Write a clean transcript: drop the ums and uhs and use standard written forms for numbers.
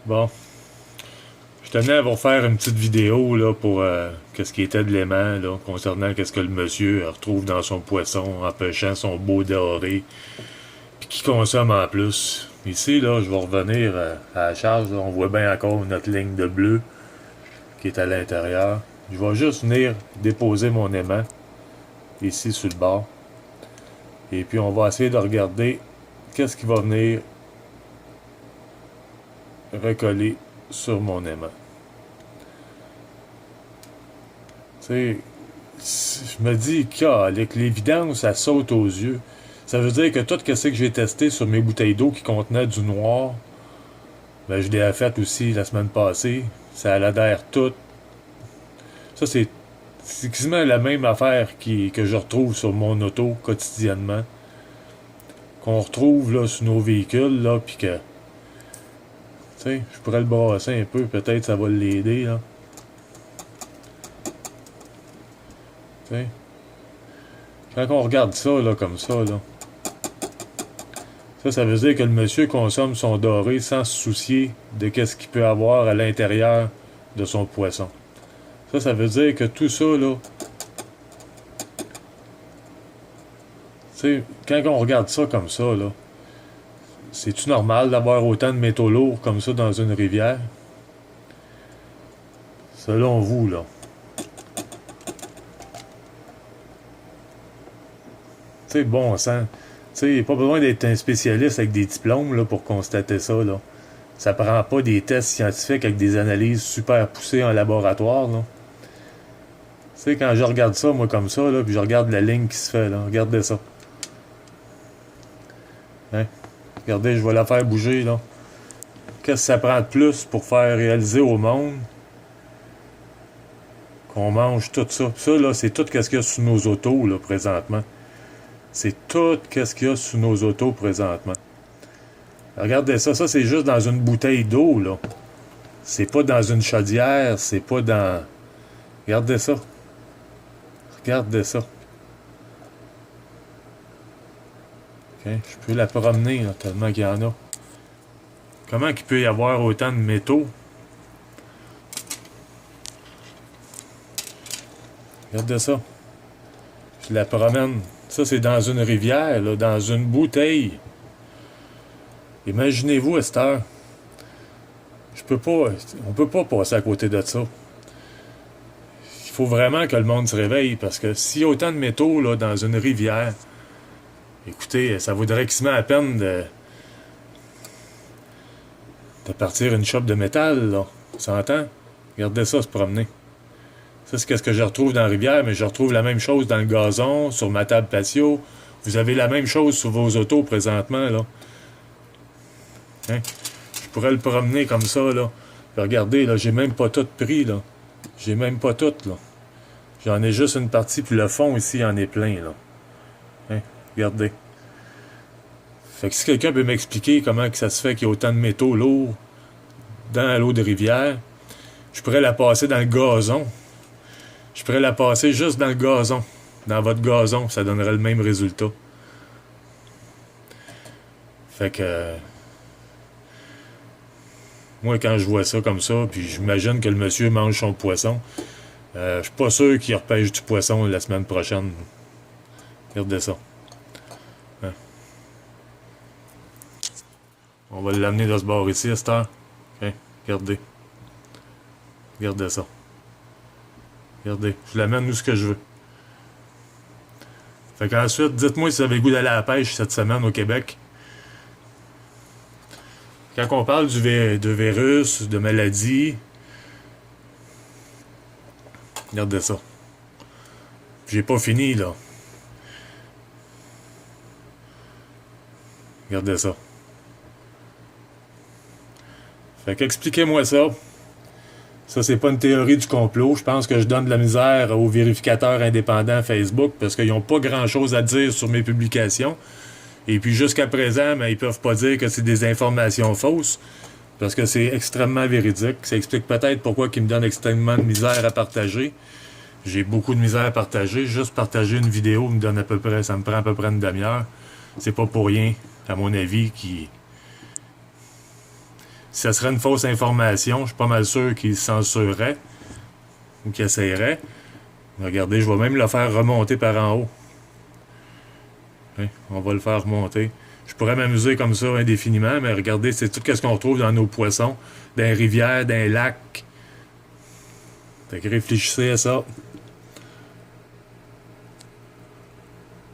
Bon, je tenais à vous faire une petite vidéo là pour qu'est-ce qui était de l'aimant là concernant qu'est-ce que le monsieur retrouve dans son poisson en pêchant son beau doré puis qui consomme en plus. Ici là, je vais revenir à la charge. Là, on voit bien encore notre ligne de bleu qui est à l'intérieur. Je vais juste venir déposer mon aimant ici sur le bord. Et puis on va essayer de regarder qu'est-ce qui va venir recoller sur mon aimant. Tu sais, je me dis qu'avec l'évidence, ça saute aux yeux. Ça veut dire que tout ce que j'ai testé sur mes bouteilles d'eau qui contenaient du noir, ben je l'ai fait aussi la semaine passée. Ça adhère tout. Ça, c'est quasiment la même affaire que je retrouve sur mon auto quotidiennement. Qu'on retrouve là sur nos véhicules, là, puis que. Tu sais, je pourrais le brasser un peu, peut-être ça va l'aider, là. Tu sais. Quand on regarde ça, là, comme ça, là. Ça veut dire que le monsieur consomme son doré sans se soucier de qu'est-ce qu'il peut avoir à l'intérieur de son poisson. Ça veut dire que tout ça, là. Tu sais, quand on regarde ça comme ça, là. C'est-tu normal d'avoir autant de métaux lourds comme ça dans une rivière? Selon vous, là. Tu sais, bon sang. Tu sais, il n'y a pas besoin d'être un spécialiste avec des diplômes là, pour constater ça, là. Ça prend pas des tests scientifiques avec des analyses super poussées en laboratoire, là. Tu sais, quand je regarde ça, moi, comme ça, là, puis je regarde la ligne qui se fait, là. Regardez ça. Hein? Regardez, je vais la faire bouger, là. Qu'est-ce que ça prend de plus pour faire réaliser au monde qu'on mange tout ça? Ça, là, c'est tout ce qu'il y a sous nos autos, là, présentement. C'est tout ce qu'il y a sous nos autos, présentement. Regardez ça. Ça, c'est juste dans une bouteille d'eau, là. C'est pas dans une chaudière, c'est pas dans... Regardez ça. Regardez ça. Okay. Je peux la promener, là, tellement qu'il y en a. Comment qu'il peut y avoir autant de métaux? Regardez ça. Je la promène. Ça, c'est dans une rivière, là, dans une bouteille. Imaginez-vous à cette heure. On peut pas passer à côté de ça. Il faut vraiment que le monde se réveille, parce que s'il y a autant de métaux là, dans une rivière, écoutez, ça vaudrait quasiment la peine de partir une shop de métal, là. On s'entend? Regardez ça se promener. Ça, c'est ce que je retrouve dans la rivière, mais je retrouve la même chose dans le gazon, sur ma table patio. Vous avez la même chose sur vos autos présentement, là. Hein? Je pourrais le promener comme ça, là. Puis regardez, là, j'ai même pas tout pris, là. J'ai même pas tout, là. J'en ai juste une partie, puis le fond, ici, il en est plein, là. Hein? Regardez. Fait que si quelqu'un peut m'expliquer comment que ça se fait qu'il y a autant de métaux lourds dans l'eau de rivière, je pourrais la passer dans le gazon. Je pourrais la passer juste dans le gazon. Dans votre gazon, ça donnerait le même résultat. Fait que... moi, quand je vois ça comme ça, puis j'imagine que le monsieur mange son poisson, je suis pas sûr qu'il repêche du poisson la semaine prochaine. Regardez ça. Hein? On va l'amener dans ce bord ici à cette heure. Okay? Regardez. Regardez ça. Regardez, je l'amène où ce que je veux. Fait qu'ensuite, dites-moi si vous avez le goût d'aller à la pêche cette semaine au Québec. Quand on parle de virus, de maladies, regardez ça. J'ai pas fini, là. Regardez ça. Fait qu'expliquez-moi ça. Ça, c'est pas une théorie du complot. Je pense que je donne de la misère aux vérificateurs indépendants Facebook parce qu'ils n'ont pas grand-chose à dire sur mes publications. Et puis jusqu'à présent, ben, ils peuvent pas dire que c'est des informations fausses parce que c'est extrêmement véridique. Ça explique peut-être pourquoi ils me donnent extrêmement de misère à partager. J'ai beaucoup de misère à partager. Juste partager une vidéo me donne ça me prend à peu près une demi-heure. C'est pas pour rien, à mon avis, Si ça serait une fausse information, je suis pas mal sûr qu'il censurerait ou qu'il essayerait. Regardez, je vais même le faire remonter par en haut. Hein, on va le faire remonter. Je pourrais m'amuser comme ça indéfiniment, mais regardez, c'est tout ce qu'on retrouve dans nos poissons, dans les rivières, dans les lacs. Fait que réfléchissez à ça.